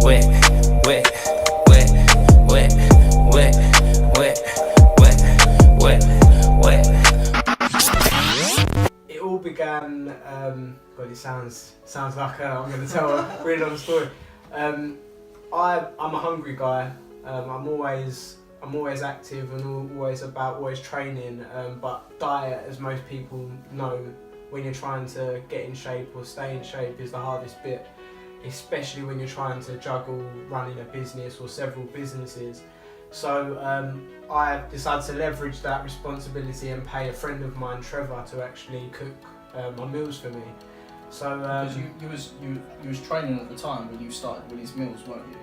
wet, wet, wet, wet, wet, wet, wet, wet, wet. It all began, God, it sounds like I'm going to tell a really long story. I'm a hungry guy. I'm always active and always training. But diet, as most people know, when you're trying to get in shape or stay in shape, is the hardest bit, especially when you're trying to juggle running a business or several businesses. So I decided to leverage that responsibility and pay a friend of mine, Trevor, to actually cook my meals for me. So because you was training at the time when you started Winnie's Meals, weren't you?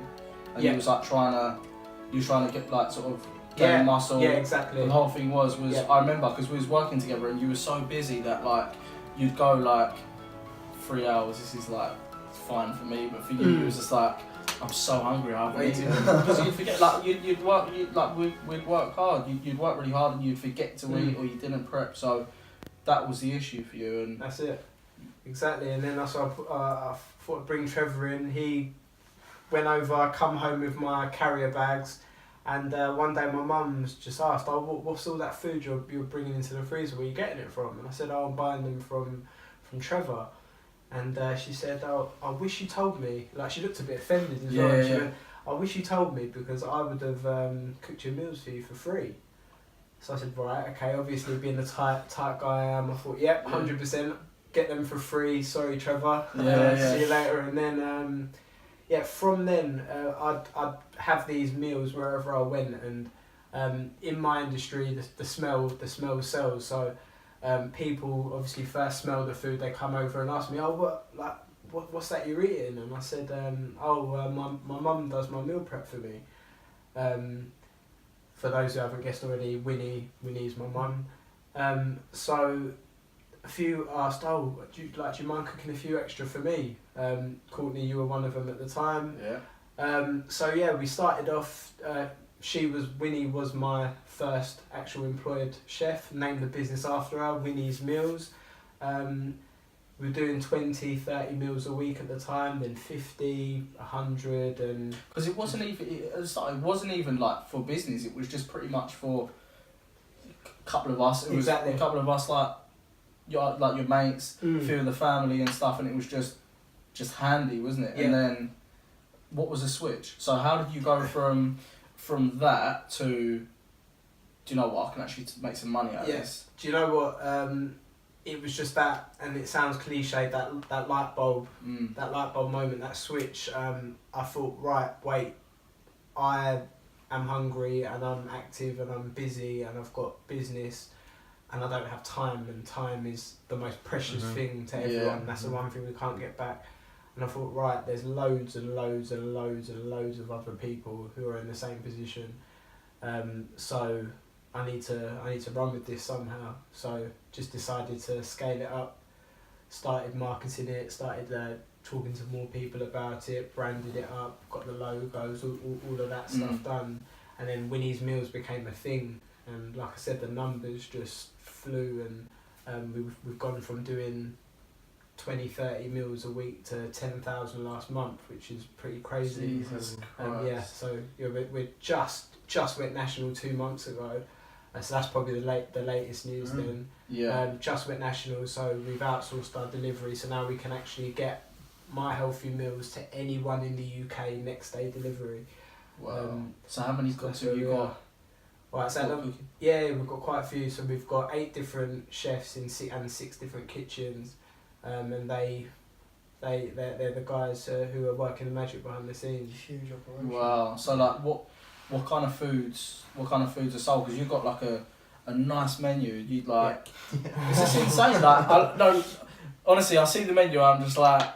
And yeah. you was like trying to get like sort of gain muscle. Yeah, exactly. And the whole thing was yeah. I remember because we was working together and you were so busy that like you'd go like 3 hours. This is like fine for me, but for you it was just like, I'm so hungry, I haven't eaten. Because you'd forget, like we'd work hard. You'd work really hard and you'd forget to eat or you didn't prep. So that was the issue for you. And that's it. Exactly. And then I thought I'd bring Trevor in. He went over. I come home with my carrier bags, and one day my mum's just asked, "Oh, what's all that food you're bringing into the freezer? Where are you getting it from?" And I said, "Oh, I'm buying them from Trevor." And she said, "Oh, I wish you told me." Like, she looked a bit offended as well. She went, "I wish you told me because I would have cooked your meals for you for free." So I said, "Right, okay." Obviously, being the tight guy I am, I thought, "Yep, 100%, get them for free." Sorry, Trevor. See you later. And then, from then, I'd have these meals wherever I went, and in my industry, the smell sells. So. People obviously first smell the food, they come over and ask me, "Oh, what's that you're eating?" And I said, my mum does my meal prep for me. For those who haven't guessed already, Winnie's my mum. So a few asked, "Oh, do you mind cooking a few extra for me?" Courtney, you were one of them at the time. Yeah. We started off. Winnie was my first actual employed chef, named the business after her, Winnie's Meals. We were doing 20, 30 meals a week at the time, then 50, 100 and... Because it wasn't even like for business, it was just pretty much for a couple of us. It was a couple of us like your mates, a few of the family and stuff, and it was just handy, wasn't it? Yeah. And then what was the switch? So how did you go from that to, do you know what, I can actually make some money out of this? Do you know what, it was just that, and it sounds cliche, that light bulb moment, that switch. I thought, right, wait, I am hungry and I'm active and I'm busy and I've got business and I don't have time, and time is the most precious thing to everyone. That's the one thing we can't get back. And I thought, right, there's loads and loads and loads and loads of other people who are in the same position. So I need to run with this somehow. So just decided to scale it up. Started marketing it. Started talking to more people about it. Branded it up. Got the logos. All of that stuff done. And then Winnie's Meals became a thing. And like I said, the numbers just flew. And we've gone from doing 20, 30 meals a week to 10,000 last month, which is pretty crazy. So we just went national 2 months ago, so that's probably the latest news then. Just went national, so we've outsourced our delivery, so now we can actually get my healthy meals to anyone in the UK next day delivery. Wow. So how many cooks have you got? Right, so we've got quite a few. So we've got 8 different chefs in 6 different kitchens. And they're the guys who are working the magic behind the scenes. Huge operation. Wow. So like what kind of foods are sold? Because you've got like a nice menu. You'd like it's just insane. Like honestly, I see the menu. I'm just like,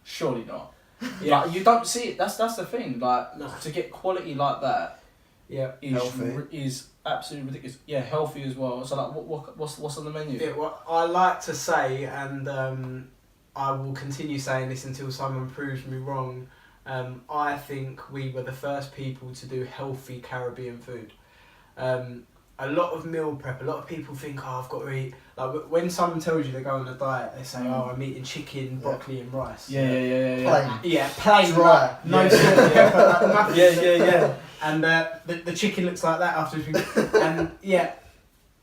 surely not. Yeah. Like, you don't see it. That's the thing. Like to get quality like that. Yeah. Is absolutely ridiculous. Yeah, healthy as well. So like, what's on the menu? Yeah, well, I like to say, and I will continue saying this until someone proves me wrong. I think we were the first people to do healthy Caribbean food. a lot of meal prep, a lot of people think, oh, I've got to eat. Like when someone tells you they go on a diet, they say, oh, I'm eating chicken, broccoli, and rice. Yeah. Plain, dry. No sugar. Yeah. And the chicken looks like that after. And yeah,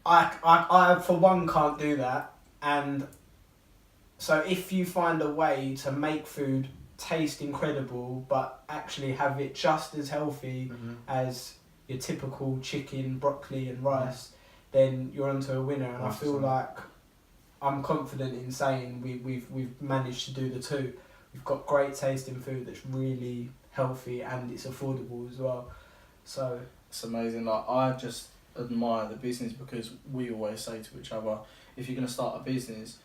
I for one can't do that. And so if you find a way to make food taste incredible, but actually have it just as healthy as your typical chicken, broccoli and rice, then you're onto a winner. And I feel like I'm confident in saying we've managed to do the two. We've got great tasting food that's really healthy and it's affordable as well. So it's amazing. Like, I just admire the business, because we always say to each other, if you're going to start a business,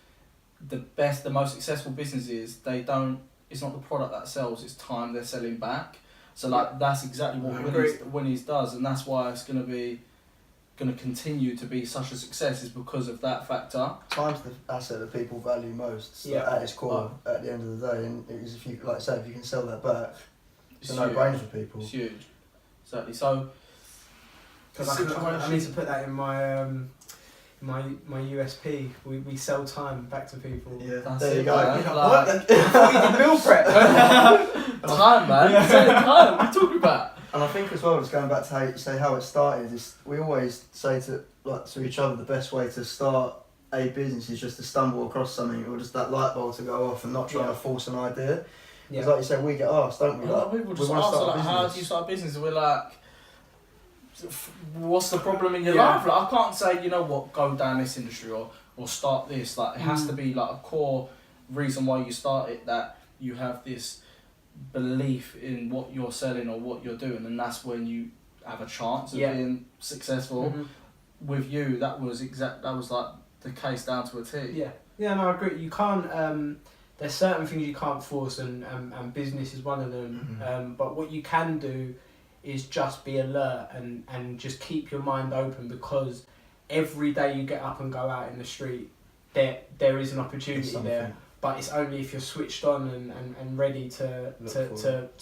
the most successful businesses, it's not the product that sells, it's time they're selling back. So like that's exactly what Winnie's does, and that's why it's going to continue to be such a success, is because of that factor. Time's the asset that people value most. So at its core, at the end of the day, and if you if you can sell that back, it's a no-brainer for people. It's huge. Exactly. So, I need to put that in my my USP. We sell time back to people. Yeah, that's there it, you go. Man. What? Before we did meal prep. Time, man. Yeah. Time. What are you talking about? And I think as well, it's going back to how it started. Is we always say to each other, the best way to start a business is just to stumble across something, or just that light bulb to go off, and not trying to force an idea. Because like you said, we get asked, don't we? A lot of people just ask, like, how do you start a business? And we're like, what's the problem in your life? Like, I can't say, you know what, go down this industry or start this. Like, it has to be like a core reason why you start it, that you have this belief in what you're selling or what you're doing, and that's when you have a chance of being successful. With you, that was like the case down to a T. Yeah, no, I agree. You can't. There's certain things you can't force, and business is one of them. But what you can do is just be alert and just keep your mind open, because every day you get up and go out in the street, there is an opportunity there. But it's only if you're switched on and ready to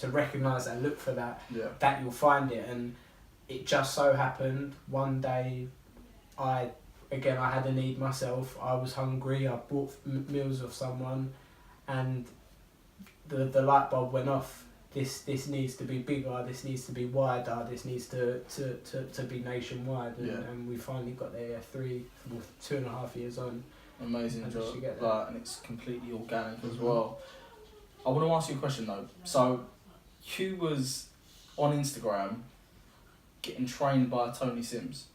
recognise that, look for that, that you'll find it. And it just so happened one day, I had a need myself. I was hungry. I bought meals off someone, and the light bulb went off. This needs to be bigger. This needs to be wider. This needs to be nationwide. And we finally got there 2.5 years on. Amazing job. And it's completely organic as well. I want to ask you a question though. So, you was on Instagram getting trained by Tony Sims.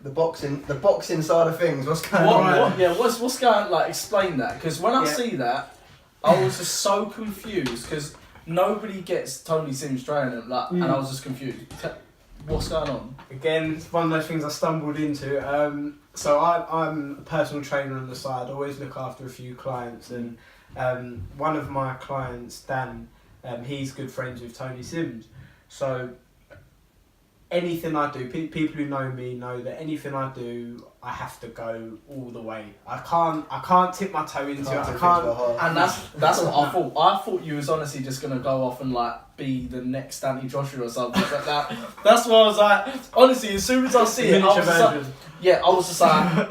The boxing side of things. What's going on? What's going on? Like, explain that, because when I see that, I was just so confused, because nobody gets Tony Sims training, and I was just confused. What's going on? Again, it's one of those things I stumbled into. So I'm a personal trainer on the side. I always look after a few clients, and one of my clients, Dan, he's good friends with Tony Sims. So anything I do, people who know me know that anything I do, I have to go all the way. I can't tip my toe into it. I can't. And that's what I thought. I thought you was honestly just gonna go off and like be the next Danny Joshua or something like that. That's why I was like, honestly, as soon as I see it, I was just like,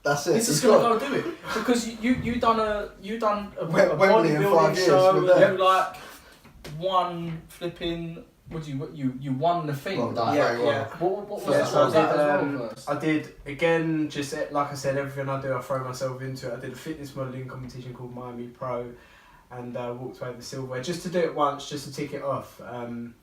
that's it. He's just gonna go do it, because you done a Wembley in 5 years. You like one flipping. You won the thing? What was that? I did again. Just like I said, everything I do, I throw myself into it. I did a fitness modelling competition called Miami Pro, and walked away with the silverware just to do it once, just to tick it off. And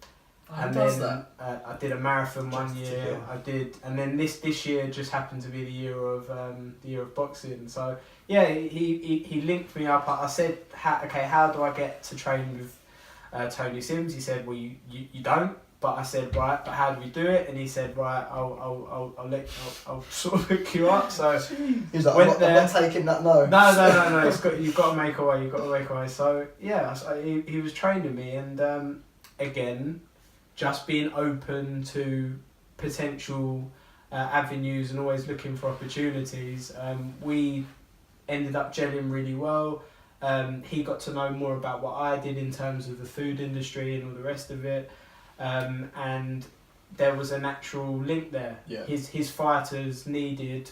then I did a marathon one year. I did, and then this year just happened to be the year of boxing. So yeah, he linked me up. I said, how do I get to train with Tony Sims? He said, well, you don't. But I said, right, but how do we do it? And he said, right, I'll sort of hook you up. So he's like, I'm not taking that. No. You've got to make a way. So yeah, he was training me, and again, just being open to potential avenues and always looking for opportunities. We ended up gelling really well. He got to know more about what I did in terms of the food industry and all the rest of it. And there was a natural link there. Yeah. His fighters needed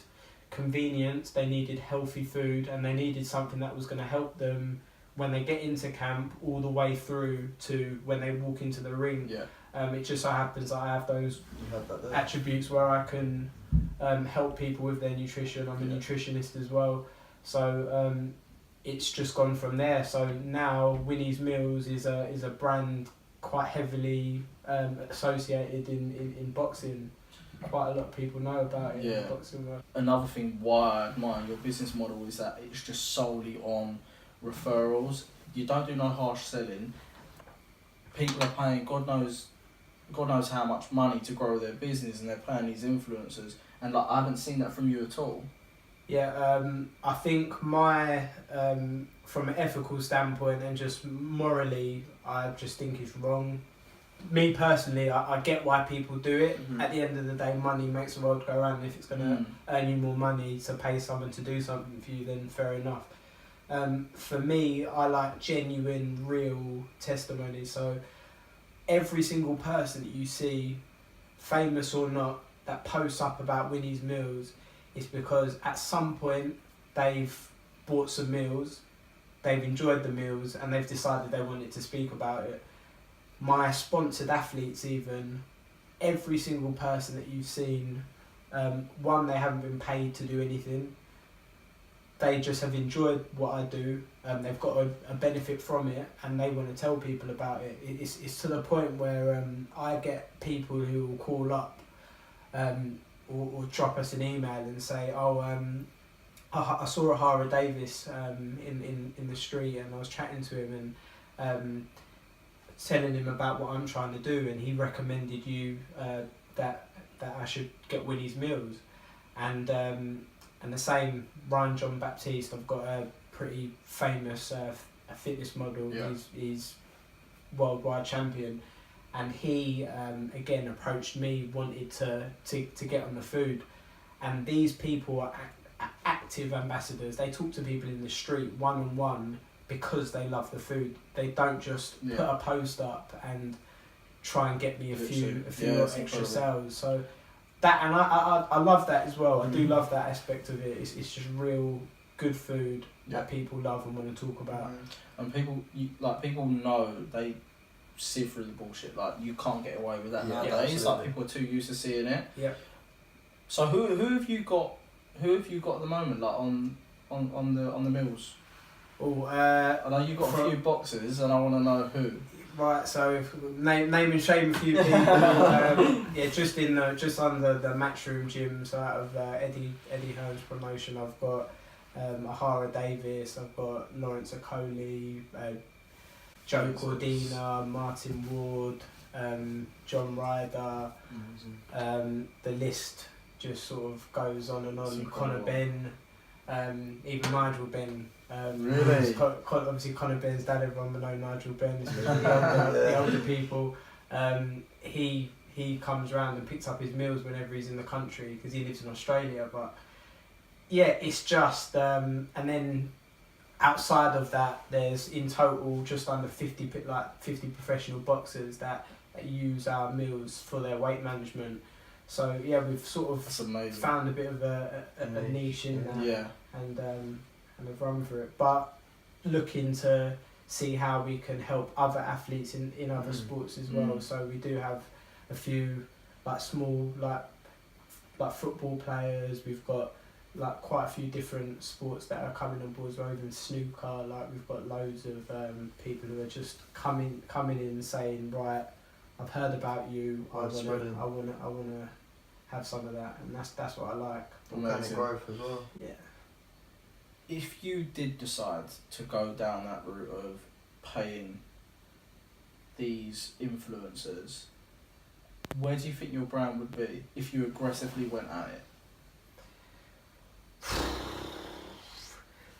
convenience, they needed healthy food, and they needed something that was going to help them when they get into camp all the way through to when they walk into the ring. Yeah. It just so happens that I have those You had that there. attributes where I can help people with their nutrition. I'm a nutritionist as well, so it's just gone from there. So now Winnie's Meals is a brand quite heavily associated in boxing. Quite a lot of people know about it in the boxing world. Another thing why I admire your business model is that it's just solely on referrals. You don't do no harsh selling. People are paying God knows how much money to grow their business, and they're paying these influencers, and like I haven't seen that from you at all. Yeah, I think my from an ethical standpoint and just morally, I just think it's wrong. Me personally, I get why people do it. Mm-hmm. At the end of the day, money makes the world go round. If it's going to earn you more money to pay someone to do something for you, then fair enough. For me, I like genuine, real testimony. So every single person that you see, famous or not, that posts up about Winnie's Meals is because at some point they've bought some meals, they've enjoyed the meals, and they've decided they wanted to speak about it. My sponsored athletes even, every single person that you've seen, one, they haven't been paid to do anything. They just have enjoyed what I do. They've got a benefit from it, and they want to tell people about it. It's to the point where I get people who will call up or drop us an email and say, I saw Ahara Davis in the street, and I was chatting to him and telling him about what I'm trying to do, and he recommended you that I should get Winnie's Meals, and the same Ryan John Baptiste. I've got a pretty famous fitness model. Yeah. He's worldwide champion, and he again approached me, wanted to get on the food, and these people are active ambassadors. They talk to people in the street one-on-one because they love the food. They don't just put a post up and try and get me a few extra sales. So that, and I love that as well. I do love that aspect of it. It's just real good food that people love and want to talk about. And people know, they see through the bullshit. Like, you can't get away with that nowadays. Like, people are too used to seeing it. Yeah. So who have you got? Who have you got at the moment? Like on the meals. I know you've got a few boxes, and I want to know who. Right, so name and shame a few people. Just under the Matchroom gym. So out of Eddie Hearn's promotion, I've got Ahara Davis, I've got Lawrence Okoli, Joe Cordina, Martin Ward, John Ryder. The list just sort of goes on and on. Conor Ben, even Nigel Ben. Really? Obviously Conor Ben's dad, everyone will know Nigel Ben, especially the older people. He comes around and picks up his meals whenever he's in the country because he lives in Australia. But yeah, it's just and then outside of that, there's in total just under 50 professional boxers that use our meals for their weight management. So yeah, we've sort of found a bit of a niche in that, and have run for it. But looking to see how we can help other athletes in other sports as well. So we do have a few small football players. We've got quite a few different sports that are coming on board as well. Even snooker. We've got loads of people who are just coming in saying, right, I've heard about you. I wanna have some of that, and that's what I like. Organic growth as well. Yeah. If you did decide to go down that route of paying these influencers, where do you think your brand would be if you aggressively went at it?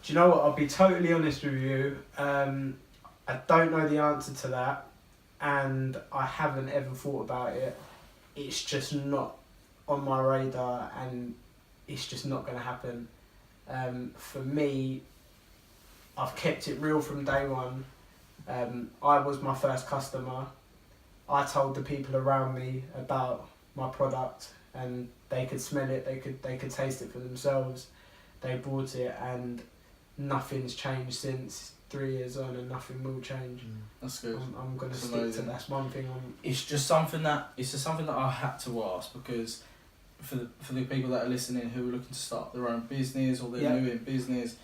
Do you know what? I'll be totally honest with you. I don't know the answer to that, and I haven't ever thought about it. It's just not on my radar, and it's just not going to happen. For me, I've kept it real from day one. I was my first customer. I told the people around me about my product, and they could smell it, they could taste it for themselves. They bought it, and nothing's changed since 3 years on, and nothing will change. That's good. I'm gonna That's stick amazing. to that's one thing. It's just something that I had to ask, because for the people that are listening who are looking to start their own business, or they're new in business,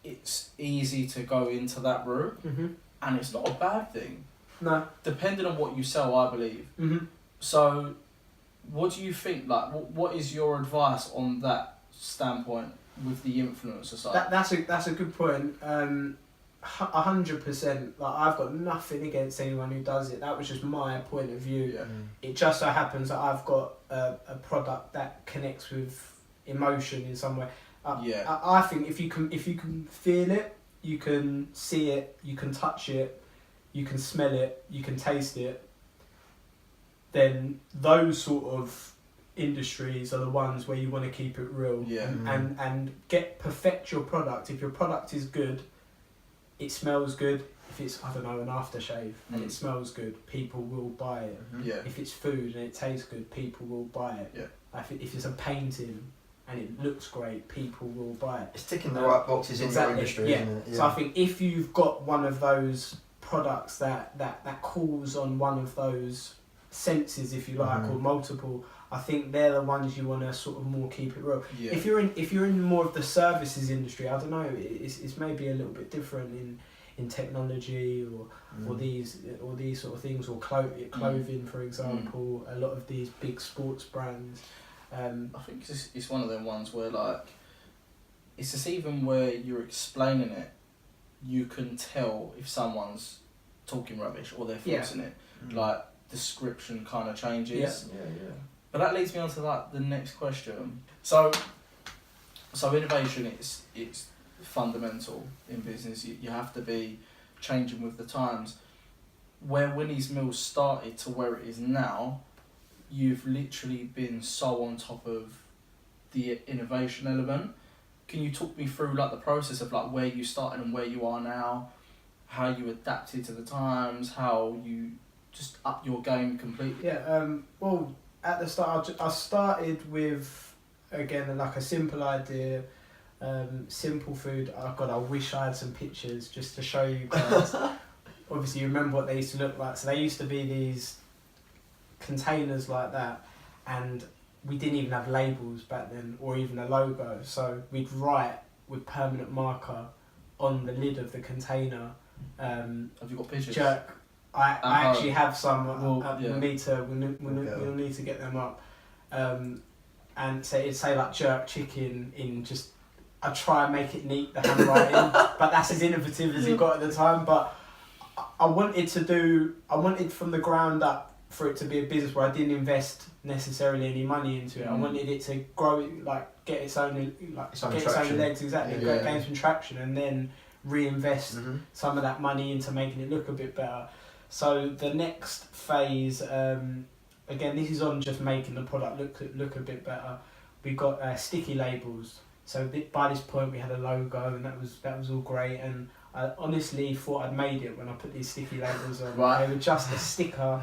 it's easy to go into that route, and it's not a bad thing. No. Depending on what you sell, I believe. So, what do you think? Like, what is your advice on that standpoint with the influencer side? That's a good point. 100%. Like, I've got nothing against anyone who does it. That was just my point of view. Yeah. It just so happens that I've got a product that connects with emotion in some way. I think if you can feel it, you can see it, you can touch it, you can smell it, you can taste it, then those sort of industries are the ones where you want to keep it real. And perfect your product. If your product is good, it smells good. If it's, I don't know, an aftershave and it smells good, people will buy it. If it's food and it tastes good, people will buy it. If it's a painting and it looks great, people will buy it. It's ticking the right boxes in your industry, isn't it? So I think if you've got one of those products that calls on one of those senses, if you like, or multiple, I think they're the ones you want to sort of more keep it real. If you're in more of the services industry, I don't know, it's maybe a little bit different in technology or these sort of things, or clothing for example. A lot of these big sports brands. I think it's one of them ones where, like, it's just even where you're explaining it, you can tell if someone's talking rubbish or they're forcing it. Like, description kind of changes. But that leads me on to, like, the next question. So innovation, it's fundamental in business. You have to be changing with the times. Where Winnie's Mills started to where it is now, you've literally been so on top of the innovation element. Can you talk me through, like, the process of, like, where you started and where you are now, how you adapted to the times, how you just up your game completely? Well, at the start, I started with, again, like, a simple idea, simple food. Oh God, I wish I had some pictures just to show you guys. Obviously, you remember what they used to look like. So they used to be these containers like that, and we didn't even have labels back then, or even a logo. So we'd write with permanent marker on the lid of the container. Have you got pictures? Jerk. I actually have some. We'll need to get them up. And so it'd say, like, jerk chicken in just. I try and make it neat, the handwriting, but that's as innovative as it got at the time. But I wanted from the ground up for it to be a business where I didn't invest necessarily any money into it. I wanted it to grow, like, get its own legs, gain some traction, and then reinvest some of that money into making it look a bit better. So the next phase, again, this is on just making the product look a bit better. We got sticky labels. So by this point we had a logo, and that was all great. And I honestly thought I'd made it when I put these sticky labels on. They were just a sticker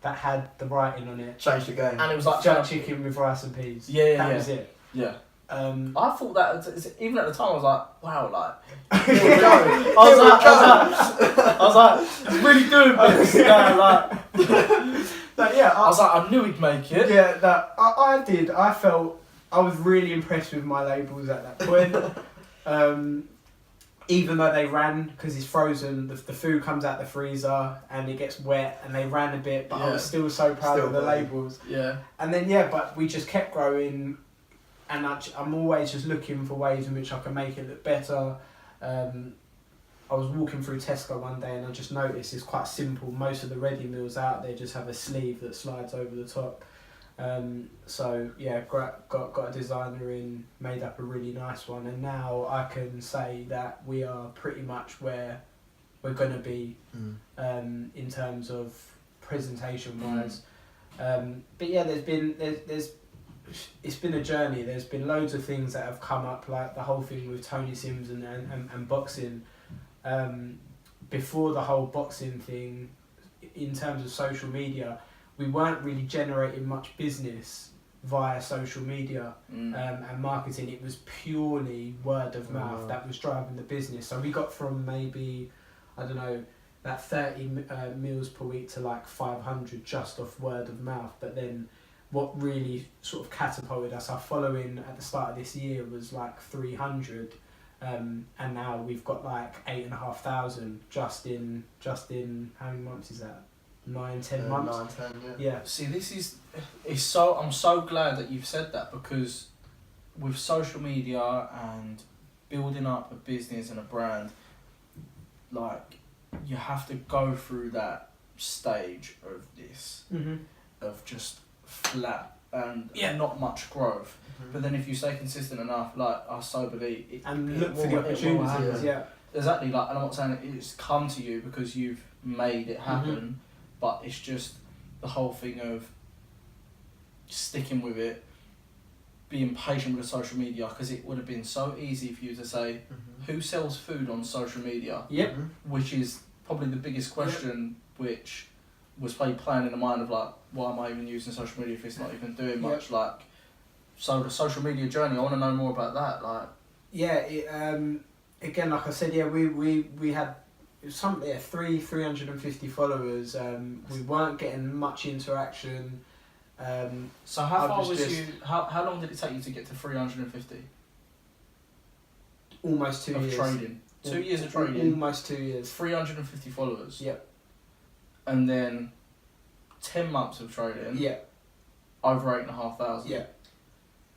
that had the writing on it. Changed the game. And it was like jerk chicken with rice and peas. That was it. Yeah. I thought that, even at the time, I was like, wow, like, here we go. I was like, it's really doing this. I was like, I knew he'd make it. Yeah, I did. I felt I was really impressed with my labels at that point. Even though they ran, because it's frozen, the food comes out the freezer and it gets wet, and they ran a bit, but I was still so proud of the labels. Yeah. And then but we just kept growing, and I'm always just looking for ways in which I can make it look better. I was walking through Tesco one day and I just noticed it's quite simple. Most of the ready meals out there just have a sleeve that slides over the top. So yeah, got a designer in, made up a really nice one, and now I can say that we are pretty much where we're going to be in terms of presentation wise. But yeah, it's been a journey. There's been loads of things that have come up, like the whole thing with Tony Sims and boxing. Before the whole boxing thing in terms of social media, we weren't really generating much business via social media and marketing. It was purely word of mouth that was driving the business. So we got from maybe, I don't know, that 30 meals per week to like 500 just off word of mouth. But then what really sort of catapulted us, our following at the start of this year was like 300, and now we've got like 8,500 just in how many months is that? 9-10 months. 9-10, Yeah. See, I'm so glad that you've said that, because with social media and building up a business and a brand, like, you have to go through that stage of this, of just flat and not much growth. But then if you stay consistent enough, like I so believe, Look for the opportunities. Yeah. Exactly. Like, and I'm not saying it's come to you because you've made it happen, but it's just the whole thing of sticking with it, being patient with the social media, because it would have been so easy for you to say, who sells food on social media? Yep. Which is probably the biggest question, which was probably playing in the mind of like, why am I even using social media if it's not even doing much? Like, so the social media journey, I want to know more about that. Like, again, like I said, we had something 350 followers. We weren't getting much interaction. So how far was you? How long did it take you to get to 350? Almost 2 years. Of trading. 2 years of trading. Almost 2 years. 350 followers. Yep. And then 10 months of trading. Yeah. Over 8,500. Yeah.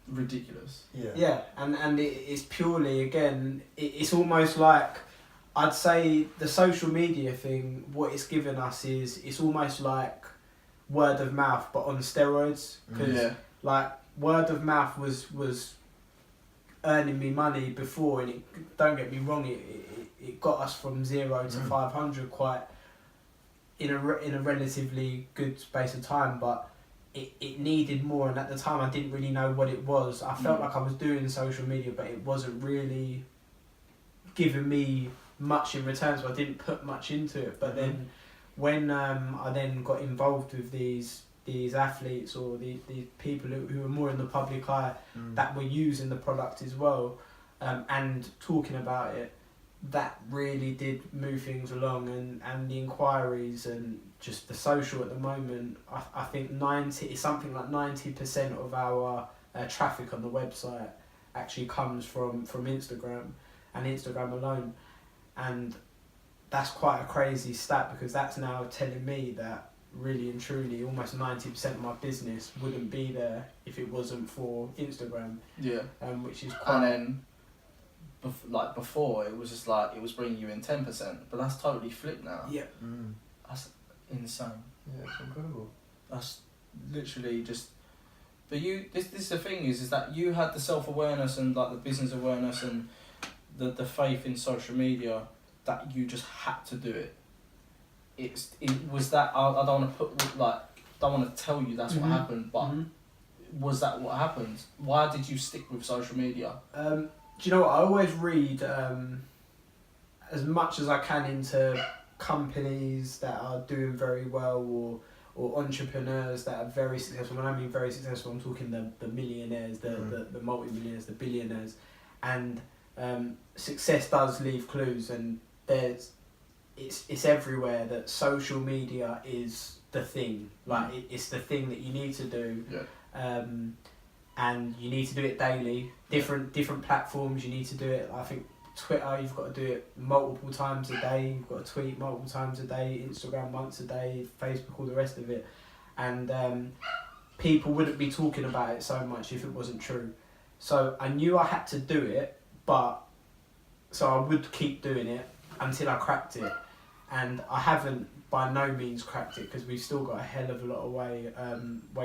Ridiculous. Yeah, and it's purely, again, it's almost like, I'd say the social media thing, what it's given us is, it's almost like word of mouth but on steroids, because like word of mouth was earning me money before, and it, don't get me wrong, it got us from 0 to 500 quite in a relatively good space of time, but it needed more, and at the time I didn't really know what it was. I felt like I was doing social media, but it wasn't really giving me much in return, so I didn't put much into it. But then when I then got involved with these athletes or these people who were more in the public eye that were using the product as well, and talking about it, that really did move things along, and the inquiries and just the social at the moment, I think 90% of our traffic on the website actually comes from Instagram, and Instagram alone, and that's quite a crazy stat, because that's now telling me that really and truly almost 90% of my business wouldn't be there if it wasn't for Instagram. Yeah. Which is quite. And then, like before, it was just like it was bringing you in 10%, but that's totally flipped now. Yeah. That's insane. Yeah, it's incredible. That's literally just. But this is the thing is that you had the self-awareness and like the business awareness and the faith in social media that you just had to do it. It was that I don't want to don't want to tell you that's what happened, but was that what happened? Why did you stick with social media? Do you know what? I always read as much as I can into companies that are doing very well, or entrepreneurs that are very successful. When I mean very successful, I'm talking the millionaires, the multi-millionaires, the billionaires, and success does leave clues, and it's everywhere that social media is the thing. Like it's the thing that you need to do. Yeah. And you need to do it daily. Different platforms, you need to do it. I think Twitter, you've got to do it multiple times a day. You've got to tweet multiple times a day. Instagram once a day. Facebook, all the rest of it. And people wouldn't be talking about it so much if it wasn't true. So I knew I had to do it, so I would keep doing it until I cracked it. And I haven't by no means cracked it, because we've still got a hell of a lot of way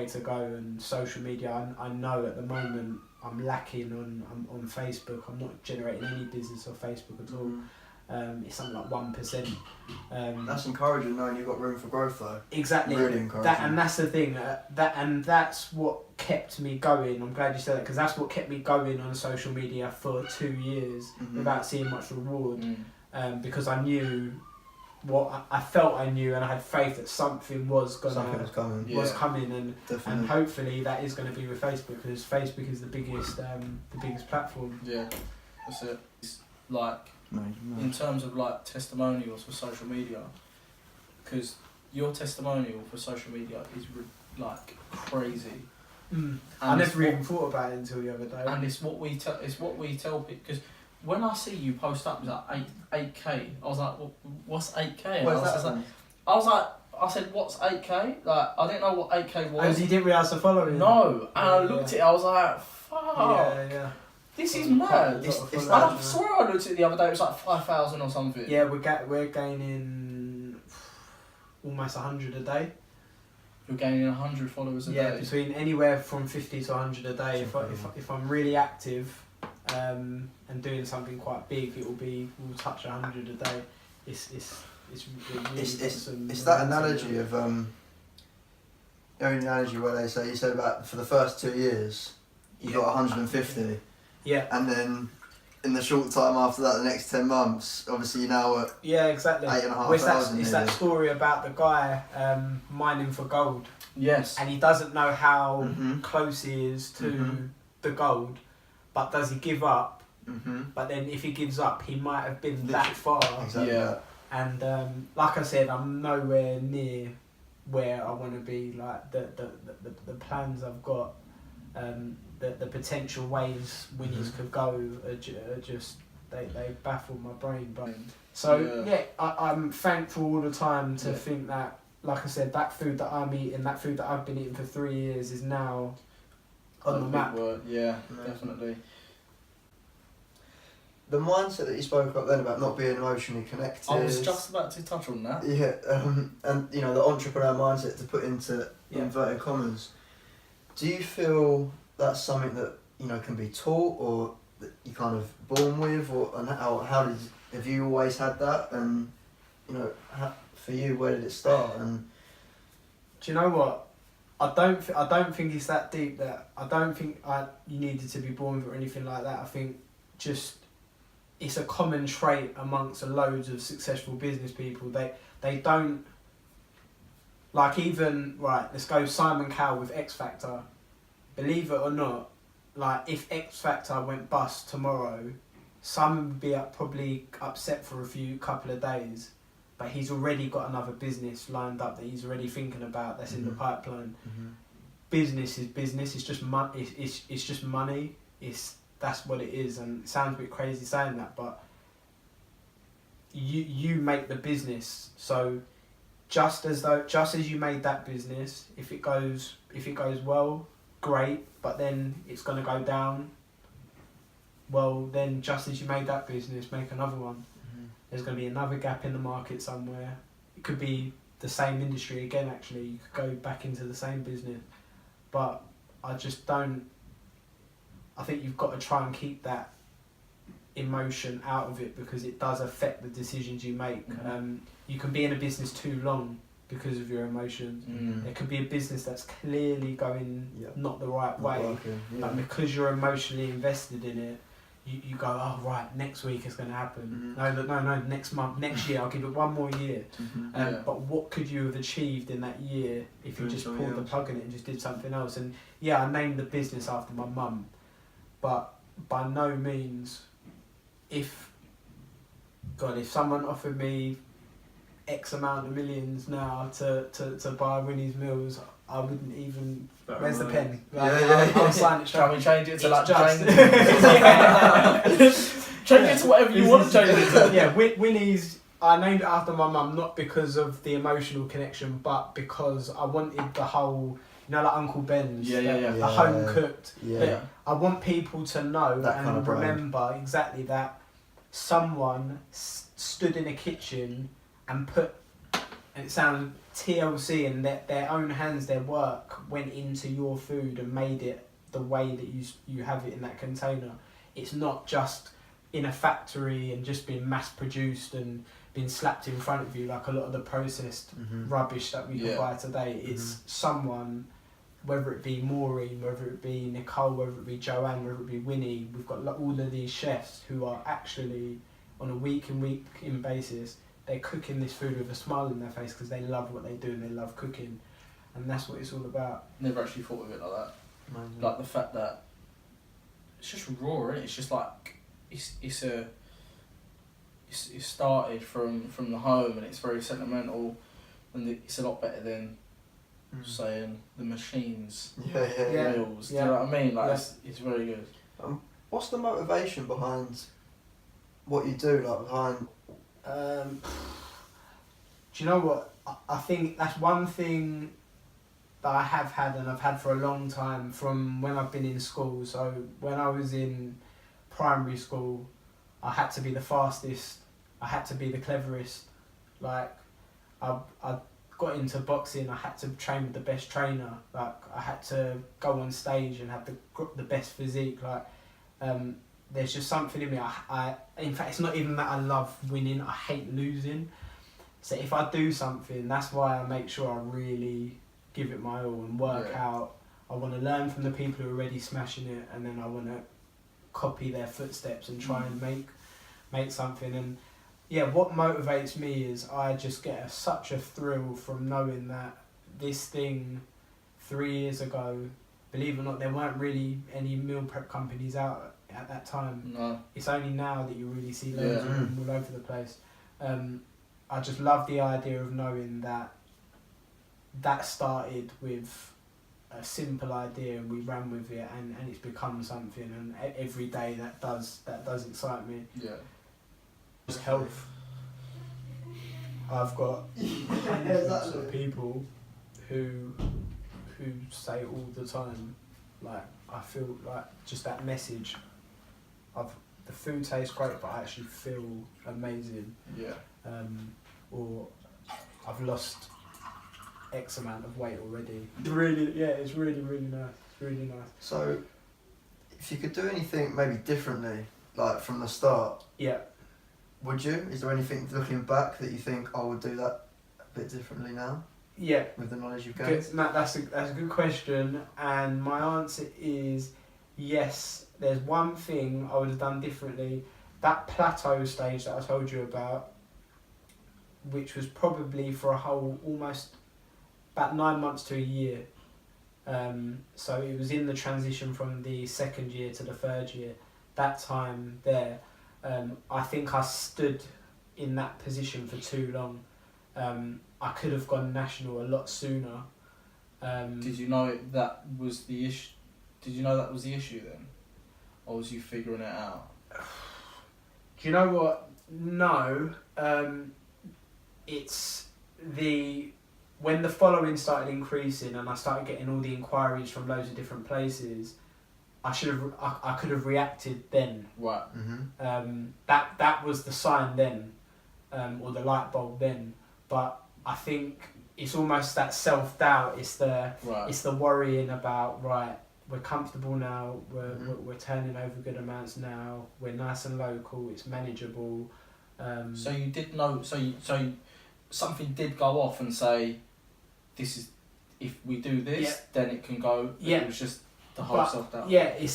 to go. And social media, I know at the moment I'm lacking on Facebook. I'm not generating any business off Facebook at all. It's something like 1%. That's encouraging, knowing you've got room for growth though. Exactly. Really encouraging. And that's the thing. That's what kept me going. I'm glad you said that, because that's what kept me going on social media for 2 years without seeing much reward. Because I knew what I felt I knew, and I had faith that something was coming. was coming, and Definitely. and hopefully that is going to be with Facebook, because Facebook is the biggest platform. Yeah, that's it. It's like in terms of like testimonials for social media, because your testimonial for social media is like crazy. I never even thought about it until the other day. And it's what we tell people, because when I see you post up, it's like 8K. I was like, what's 8K? I said, what's 8K? Like, I didn't know what 8K was. Oh, you didn't realise the following? No, and I looked at it, I was like, fuck. Yeah. This is mad. It's I swear I looked at it the other day, it was like 5,000 or something. Yeah, we're gaining almost 100 a day. You're gaining 100 followers a day? Yeah, between anywhere from 50 to 100 a day. If I'm really active and doing something quite big, we'll touch 100 a day. It's that analogy of the only analogy where they say, you said about for the first 2 years you got 150. Yeah. And then in the short time after that, the next 10 months, obviously you're now at exactly. 8,500. It's that story about the guy mining for gold. Yes. And he doesn't know how close he is to the gold, but does he give up? But then if he gives up, he might have been that far. Exactly. Yeah. And like I said, I'm nowhere near where I want to be. Like the plans I've got, the potential ways Winnie's could go are just they baffle my brain. But so I'm thankful all the time to think that, like I said, that food that I'm eating, that food that I've been eating for 3 years is now on the map. Yeah, definitely. The mindset that you spoke about then about not being emotionally connected. I was just about to touch on that. Yeah, and you know, the entrepreneur mindset, to put into inverted commas. Do you feel that's something that, you know, can be taught, or that you kind of born with, and have you always had that? And you know, for you, where did it start? And do you know what? I don't think it's that deep. That I don't think you needed to be born with it or anything like that. I think just it's a common trait amongst loads of successful business people. They don't, like, even, right, let's go Simon Cowell with X Factor. Believe it or not, like, if X Factor went bust tomorrow, Simon would be probably upset for a couple of days, but he's already got another business lined up that he's already thinking about, that's in the pipeline. Business is business. It's just it's just money. That's what it is, and it sounds a bit crazy saying that, but you make the business. So just as you made that business, if it goes well, great, but then it's gonna go down. Well, then just as you made that business, make another one. There's gonna be another gap in the market somewhere. It could be the same industry again. Actually, you could go back into the same business, but I just don't. I think you've got to try and keep that emotion out of it, because it does affect the decisions you make. You can be in a business too long because of your emotions. There could be a business that's clearly going not the right way, but because you're emotionally invested in it, you go, oh right, next week it's going to happen. No, next month, next year, I'll give it one more year. But what could you have achieved in that year if you just pulled the plug in it and just did something else? And yeah, I named the business after my mum. But by no means, if someone offered me X amount of millions now to buy Winnie's Meals, I wouldn't even. Where's the pen? I'll sign it straight. Can we change it to like just, change it to whatever you want to change it to? Yeah, Winnie's. I named it after my mum, not because of the emotional connection, but because I wanted the whole. You know, like Uncle Ben's, the home cooked. Yeah. I want people to know that and remember exactly that someone stood in a kitchen and put, and it sounds TLC, and their own hands, their work went into your food and made it the way that you have it in that container. It's not just in a factory and just being mass produced and being slapped in front of you like a lot of the processed rubbish that we can buy today. It's someone. Whether it be Maureen, whether it be Nicole, whether it be Joanne, whether it be Winnie, we've got all of these chefs who are actually, on a week in basis, they're cooking this food with a smile on their face because they love what they do and they love cooking, and that's what it's all about. Never actually thought of it like that. Amazing. Like the fact that it's just raw, isn't it? It's just like it's started from the home and it's very sentimental, and it's a lot better than saying the machines, Yeah. meals. Do you know what I mean? Like Yeah. it's very good. What's the motivation behind what you do? Like behind. Do you know what? I think that's one thing that I have had and I've had for a long time from when I've been in school. So when I was in primary school, I had to be the fastest, I had to be the cleverest. Like, I got into boxing, I had to train with the best trainer. Like, I had to go on stage and have the best physique. Like, there's just something in me. In fact, it's not even that I love winning, I hate losing. So if I do something, that's why I make sure I really give it my all and work out. I want to learn from the people who are already smashing it, and then I want to copy their footsteps and try and make something. And yeah, what motivates me is I just get such a thrill from knowing that this thing 3 years ago, believe it or not, there weren't really any meal prep companies out at that time. No. It's only now that you really see loads of them all over the place. I just love the idea of knowing that started with a simple idea and we ran with it, and it's become something, and every day that does excite me. Yeah. Just health. I've got hundreds of people who say all the time, like, I feel like just that message of the food tastes great but I actually feel amazing. Yeah. Or I've lost X amount of weight already. It's really nice. It's really nice. So, if you could do anything maybe differently, like from the start, Yeah. would you? Is there anything looking back that you think I would do that a bit differently now Yeah. with the knowledge you've gained? Good, Matt, that's a good question, and my answer is yes. There's one thing I would have done differently. That plateau stage that I told you about, which was probably for a whole almost about 9 months to a year. So it was in the transition from the second year to the third year. That time there, I think I stood in that position for too long. I could have gone national a lot sooner. Did you know that was the issue? Did you know that was the issue then, or was you figuring it out? Do you know what? No. It's when the following started increasing and I started getting all the inquiries from loads of different places, I could have reacted then. Right. Mm-hmm. That was the sign then, or the light bulb then. But I think it's almost that self-doubt. It's the worrying about, right, we're comfortable now, we're turning over good amounts now, we're nice and local, it's manageable. So you did know. So something did go off and say, this is, if we do this, then it can go. Yeah. It was just the whole self-doubt. Yeah, it's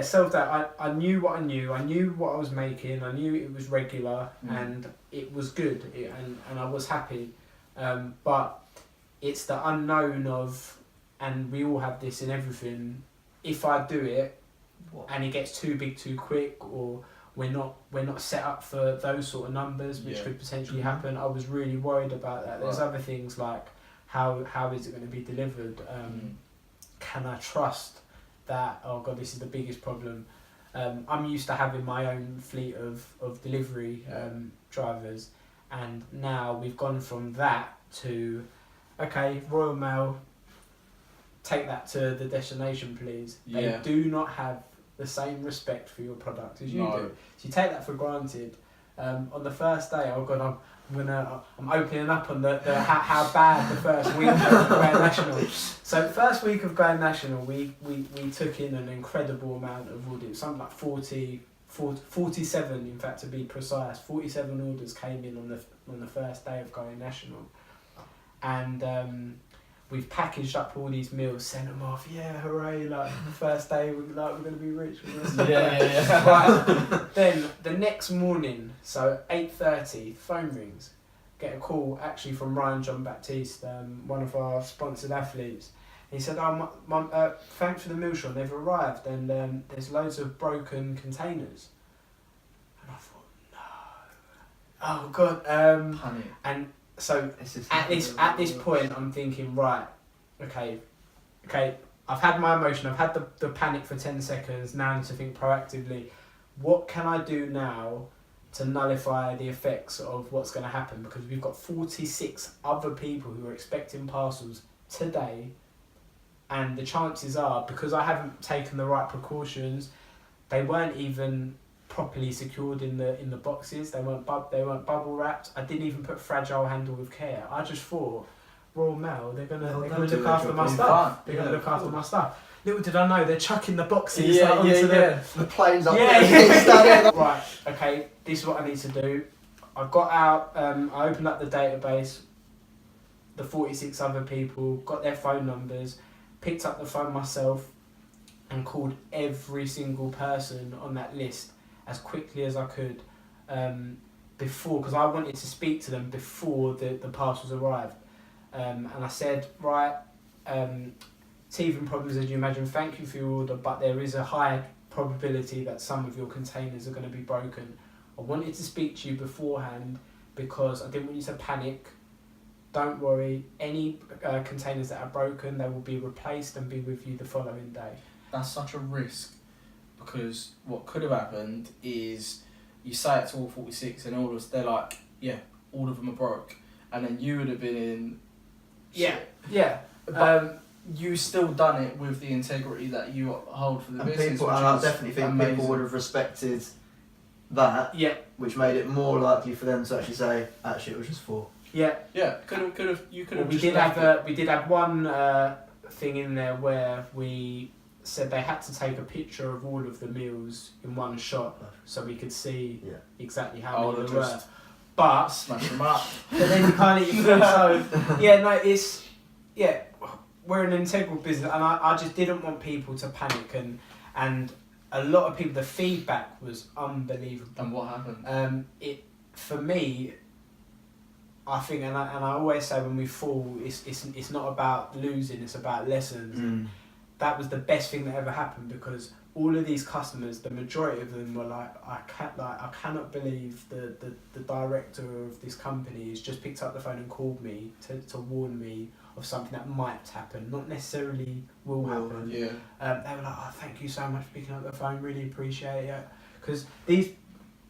self-doubt. I knew what I knew. I knew what I was making. I knew it was regular and it was good, and I was happy. But it's the unknown of, and we all have this in everything. If I do it, and it gets too big too quick, or we're not set up for those sort of numbers, which could potentially happen. I was really worried about that. There's other things like how is it going to be delivered? Can I trust that? Oh God, this is the biggest problem. I'm used to having my own fleet of delivery drivers, and now we've gone from that to, okay, Royal Mail, take that to the destination please. They do not have the same respect for your product as you do. So you take that for granted. On the first day, oh God, I'm opening up on the how bad the first week of going national. So first week of going national, we took in an incredible amount of orders, something like 47 in fact to be precise. 47 orders came in on the first day of going national, and we've packaged up all these meals, sent them off. Yeah, hooray! Like the first day, we're going to be rich. Yeah. Right. Then the next morning, so 8:30, phone rings. get a call actually from Ryan John Baptiste, one of our sponsored athletes. He said, "Oh, thanks for the meal, Shaun. They've arrived, and there's loads of broken containers." And I thought, no, oh god. Panic. And so at this point, I'm thinking, right, okay. I've had my emotion. I've had the panic for 10 seconds. Now I need to think proactively. What can I do now to nullify the effects of what's going to happen? Because we've got 46 other people who are expecting parcels today. And the chances are, because I haven't taken the right precautions, they weren't even properly secured in the boxes. They weren't bubble wrapped. I didn't even put fragile handle with care. I just thought, Royal Mail, they're gonna look after my stuff. They're gonna look after my stuff. Little did I know, they're chucking the boxes onto the planes up there. Right, okay, this is what I need to do. I got out, I opened up the database, the 46 other people, got their phone numbers, picked up the phone myself and called every single person on that list as quickly as I could before, because I wanted to speak to them before the parcels arrived. And I said, right, teething problems as you imagine, thank you for your order, but there is a high probability that some of your containers are going to be broken. I wanted to speak to you beforehand because I didn't want you to panic. Don't worry, any containers that are broken, they will be replaced and be with you the following day. That's such a risk, because what could have happened is you say it to all 46 and they're like, yeah, all of them are broke. And then you would have been in... Yeah. But you still done it with the integrity that you hold for the business. And I definitely think amazing. people would have respected that, which made it more likely for them to actually say, actually, it was just 4. Yeah. Could have. You could have. We did have one thing in there where we said they had to take a picture of all of the meals in one shot, so we could see exactly how many there were. But smash them up. But then you can't eat your food. So we're an integral business, and I just didn't want people to panic, and a lot of people, the feedback was unbelievable. And what happened? For me, I think, and I always say when we fall, it's not about losing, it's about lessons. That was the best thing that ever happened, because all of these customers, the majority of them were like, I cannot believe the director of this company has just picked up the phone and called me to warn me of something that might happen, not necessarily will happen. Yeah. They were like, oh, thank you so much for picking up the phone, really appreciate it. Because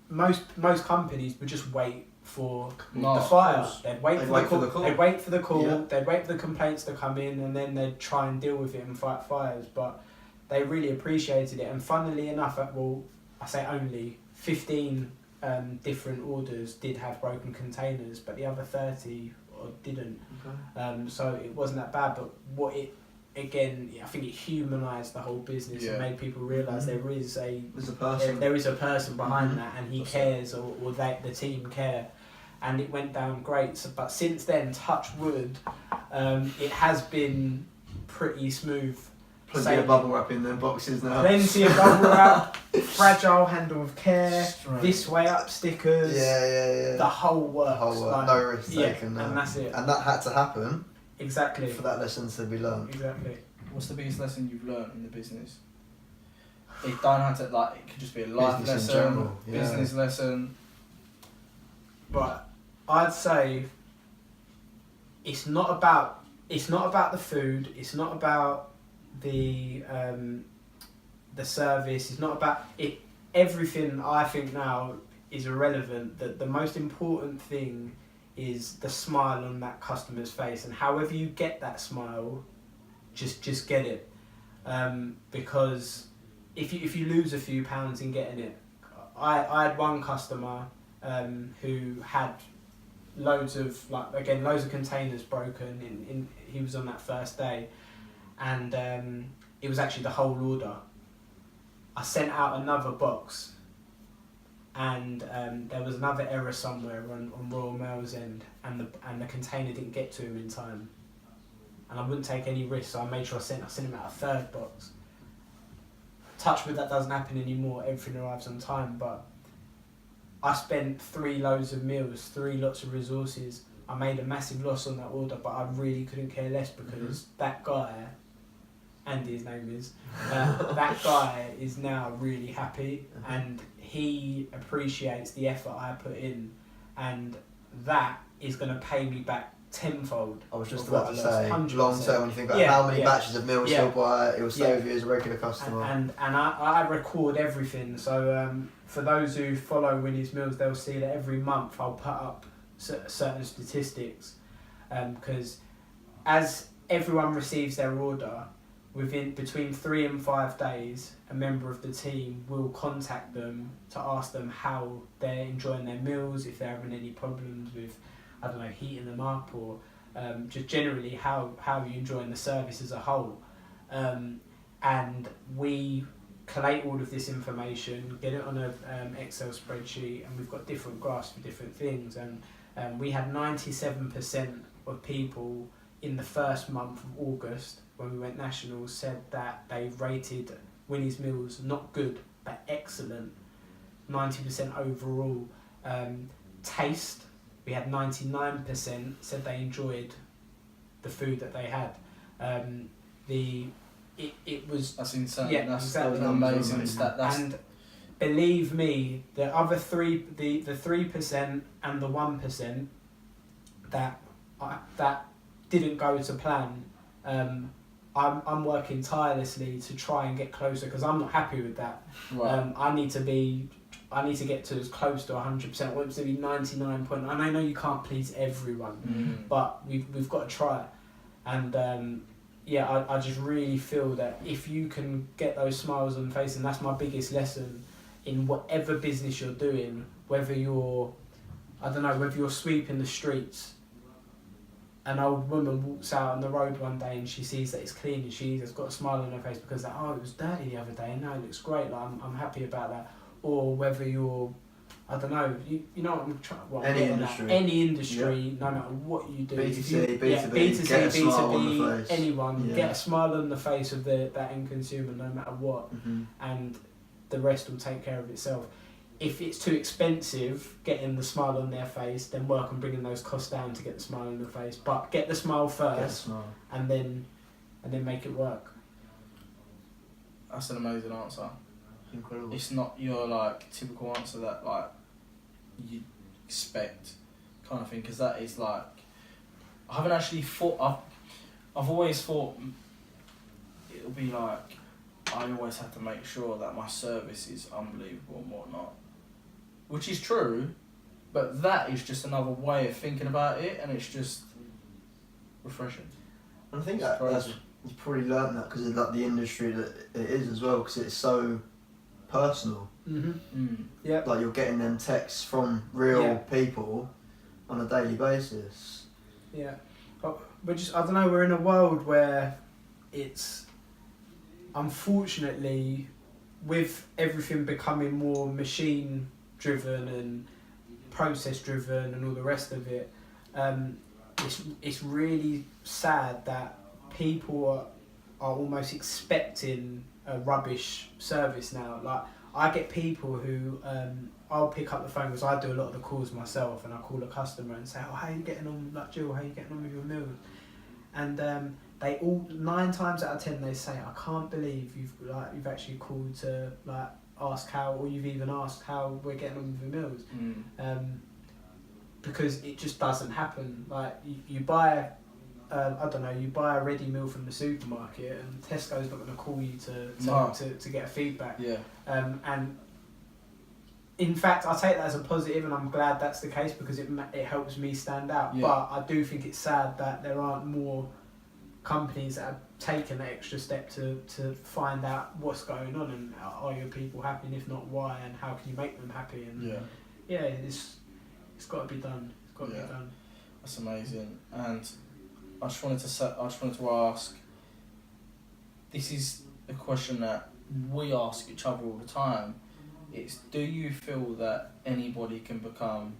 most companies would just wait for the fire. They'd wait for the call. They'd wait for the call. Yeah. They'd wait for the complaints to come in, and then they'd try and deal with it and fight fires. But they really appreciated it. And funnily enough, I say only 15 different orders did have broken containers, but the other 30 didn't. Okay. So it wasn't that bad. But I think it humanised the whole business and made people realise there is a person behind that, and he cares, or the team care. And it went down great. So, but since then, touch wood, it has been pretty smooth. Plenty of bubble wrap in their boxes now. Plenty of bubble wrap, fragile handle with care, this way up stickers. Yeah. The whole works. No risk taken. And that's it. And that had to happen. Exactly. For that lesson to be learned. Exactly. What's the biggest lesson you've learned in the business? It don't have to, it could just be a life business lesson, in general, business lesson. But I'd say it's not about the food, it's not about the service, it's not about it. Everything I think now is irrelevant. The most important thing is the smile on that customer's face, and however you get that smile, just get it, because if you lose a few pounds in getting it, I had one customer who had loads of containers broken. He was on that first day, and it was actually the whole order. I sent out another box, and there was another error somewhere on Royal Mail's end, and the container didn't get to him in time. And I wouldn't take any risks, so I made sure I sent him out a third box. Touch wood, that doesn't happen anymore. Everything arrives on time, but I spent 3 loads of meals, 3 lots of resources. I made a massive loss on that order, but I really couldn't care less because that guy, Andy his name is, that guy is now really happy and he appreciates the effort I put in, and that is going to pay me back tenfold. I was just of about what to I say, lost, 100%. long term, when you think about how many batches of meals he'll buy, it will stay with you as a regular customer. And I record everything, so for those who follow Winnie's Meals, they'll see that every month I'll put up certain statistics, because as everyone receives their order, between 3 and 5 days, a member of the team will contact them to ask them how they're enjoying their meals, if they're having any problems with, I don't know, heating them up, or just generally how you're enjoying the service as a whole. And we collate all of this information, get it on an Excel spreadsheet, and we've got different graphs for different things. And we had 97% of people in the first month of August, when we went national, said that they rated Winnie's Meals not good but excellent. 90% overall. Taste, we had 99% said they enjoyed the food that they had. It was, that's insane. Yeah, that's exactly. an amazing stat. And believe me, the other 3% and the 1% that didn't go to plan. I'm working tirelessly to try and get closer, because I'm not happy with that. Right. I need to get to as close to 100%. I want it to be 99 point. And I know you can't please everyone, but we've got to try. And I just really feel that if you can get those smiles on the face, and that's my biggest lesson in whatever business you're doing, whether you're sweeping the streets. An old woman walks out on the road one day and she sees that it's clean and she has got a smile on her face because it was dirty the other day, and now it looks great, like I'm happy about that. Or whether you're, I don't know, you know what I'm trying. Any industry, no matter what you do, B2C, B2B, get a smile on the face. anyone, get a smile on the face of that end consumer, no matter what, and the rest will take care of itself. If it's too expensive getting the smile on their face, then work on bringing those costs down to get the smile on the face. But get the smile first, and then make it work. That's an amazing answer. Incredible. It's not your typical answer that you expect, kind of thing, because that is I haven't actually thought. I've always thought it'll be I always have to make sure that my service is unbelievable and whatnot, which is true, but that is just another way of thinking about it, and it's just refreshing. And I think that's you've probably learned that because of the industry that it is as well, because it's so personal. Yeah. You're getting them texts from real people on a daily basis. Yeah. But I don't know, we're in a world where it's, unfortunately, with everything becoming more machine driven and process driven and all the rest of it, it's really sad that people are almost expecting a rubbish service now. I get people who I'll pick up the phone, because I do a lot of the calls myself, and I call a customer and say, how are you getting on, Jill, how are you getting on with your meals? And they all, 9 times out of 10, they say, I can't believe you've actually called to ask how, or you've even asked how we're getting on with the meals. Because it just doesn't happen. You buy, you buy a ready meal from the supermarket, and Tesco's not going to call you to get feedback. Yeah. And in fact, I take that as a positive, and I'm glad that's the case, because it helps me stand out. Yeah. But I do think it's sad that there aren't more companies that have taken that extra step to find out what's going on, and are your people happy, and if not, why, and how can you make them happy? And it's got to be done. It's got to be done. That's amazing. And I just wanted to ask. This is a question that we ask each other all the time. It's, do you feel that anybody can become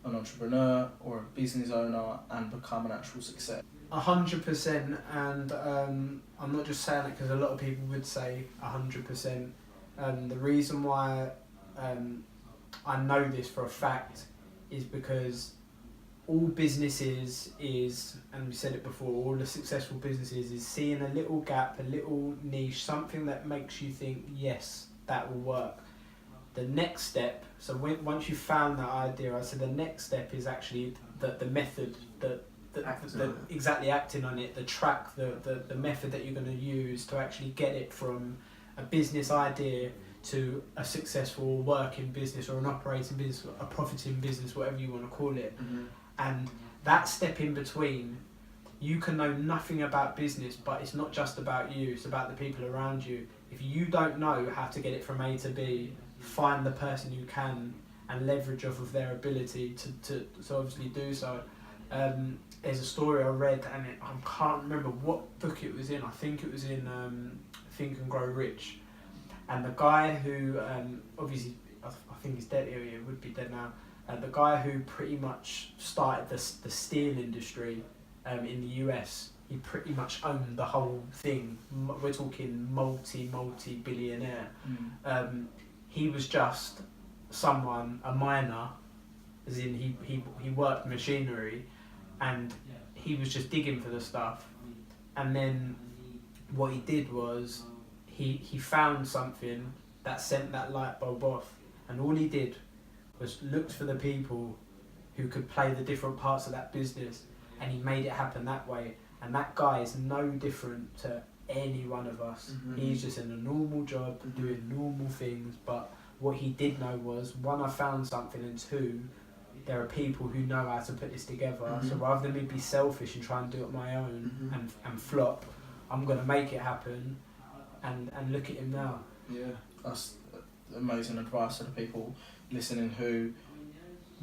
an entrepreneur or a business owner and become an actual success? 100%, and I'm not just saying it because a lot of people would say 100%. The reason why I know this for a fact, is because all businesses is, and we said it before, all the successful businesses is seeing a little gap, a little niche, something that makes you think, yes, that will work. The next step, so once you've found that idea, I said the next step is actually the method, exactly acting on it, the track, the method that you're going to use to actually get it from a business idea to a successful working business or an operating business, a profiting business, whatever you want to call it. And that step in between, you can know nothing about business, but it's not just about you, it's about the people around you. If you don't know how to get it from A to B, find the person who can and leverage off of their ability to obviously do so. There's a story I read, and I can't remember what book it was in. I think it was in Think and Grow Rich. And the guy who, obviously, I think he's dead, he would be dead now, the guy who pretty much started the steel industry in the US, he pretty much owned the whole thing. We're talking multi-billionaire. He was just someone, a miner, as in he worked machinery, and he was just digging for the stuff. And then what he did was he found something that sent that light bulb off, and all he did was looked for the people who could play the different parts of that business, and he made it happen that way. And that guy is no different to any one of us. He's just in a normal job, doing normal things, but what he did know was, one, I found something, and two, there are people who know how to put this together. So rather than me be selfish and try and do it on my own and flop, I'm going to make it happen, and look at him now. Yeah, that's amazing advice to the people listening who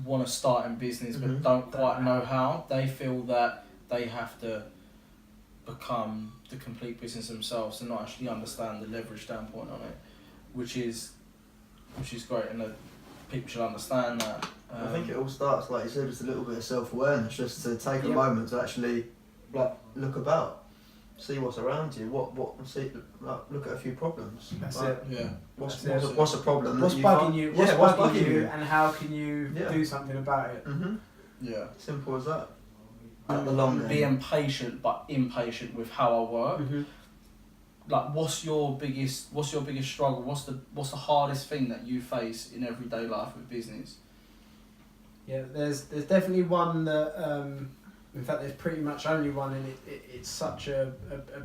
want to start in business but don't quite know how. They feel that they have to become the complete business themselves and not actually understand the leverage standpoint on it, which is great, and that people should understand that. I think it all starts, like you said, just a little bit of self-awareness, just to take a moment to actually look about, see what's around you, look at a few problems. That's like, it. Yeah. What's a problem? What's bugging you? What's bugging you, and how can you do something about it? Yeah. Simple as that. At the long game. Being patient but impatient with how I work. Like, what's your biggest struggle? What's the hardest thing that you face in everyday life with business? Yeah, there's definitely one that, in fact, there's pretty much only one, and it's such a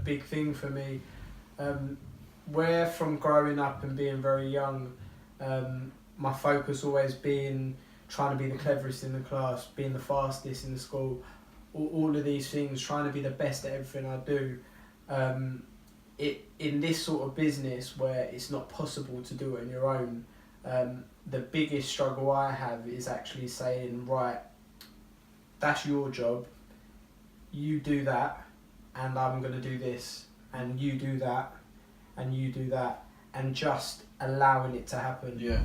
big thing for me. Where from growing up and being very young, my focus always being trying to be the cleverest in the class, being the fastest in the school, all of these things, trying to be the best at everything I do. In this sort of business where it's not possible to do it on your own, the biggest struggle I have is actually saying, right, that's your job, you do that, and I'm going to do this, and you do that, and you do that, and just allowing it to happen. Yeah.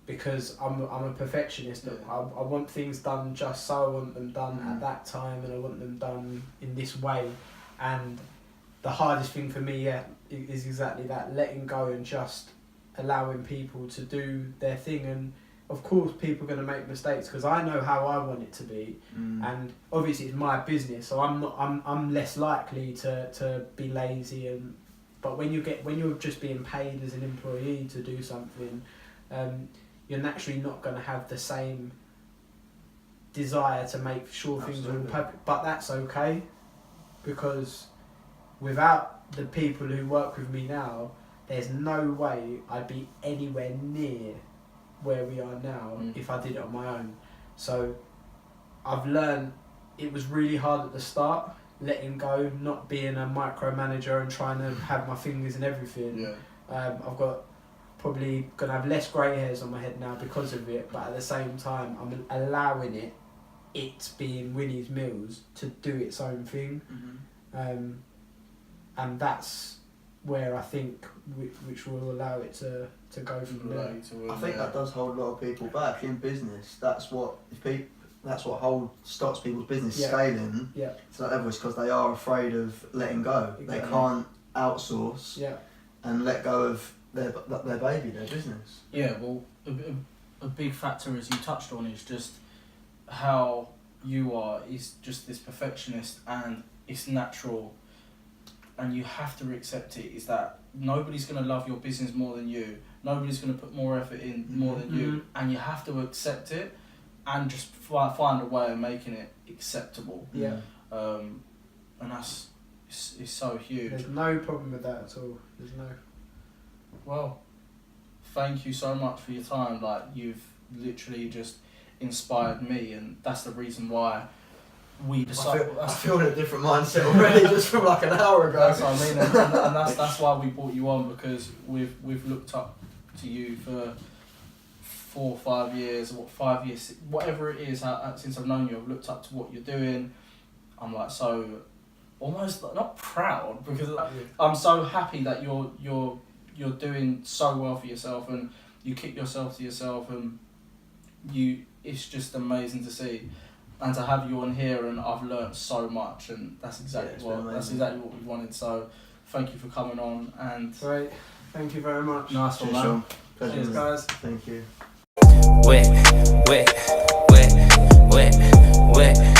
Because I'm a perfectionist. Yeah. I want things done just so. I want them done at that time, and I want them done in this way. And the hardest thing for me, is exactly that: letting go and just allowing people to do their thing. And of course, people are going to make mistakes because I know how I want it to be, and obviously it's my business, so I'm less likely to be lazy. But when you're just being paid as an employee to do something, you're naturally not going to have the same desire to make sure things are all perfect. But that's okay, because without the people who work with me now, there's no way I'd be anywhere near where we are now if I did it on my own. So I've learned it was really hard at the start, letting go, not being a micromanager and trying to have my fingers in everything. Yeah. I've got probably going to have less grey hairs on my head now because of it, but at the same time I'm allowing it being Winnie's Mills to do its own thing. And that's where I think which will allow it to go from there. I think that does hold a lot of people back in business. That's what stops people's business scaling to that level, is because they are afraid of letting go. Exactly. They can't outsource and let go of their baby, their business. Yeah, well, a big factor, as you touched on, is just how you are. Is just this perfectionist, and it's natural, and you have to accept it. Is that nobody's going to love your business more than you. Nobody's going to put more effort in more than you, and you have to accept it, and just find a way of making it acceptable. Yeah. And that's it's so huge. There's no problem with that at all. There's no. Well, thank you so much for your time. Like, you've literally just inspired me, and that's the reason why we decided. I feel in a different mindset already just from like an hour ago. That's what I mean, and that's why we brought you on, because we've looked up to you for 4 or 5 years, or 5 years, whatever it is. Since I've known you, I've looked up to what you're doing. I'm like so almost not proud, because I'm so happy that you're doing so well for yourself, and you keep yourself to yourself, and it's just amazing to see, and to have you on here, and I've learnt so much, and that's exactly what we wanted. So thank you for coming on, and great, thank you very much. Nice one, man. Shaun. Cheers, guys. Thank you. Wet, wet, wet, wet, wet.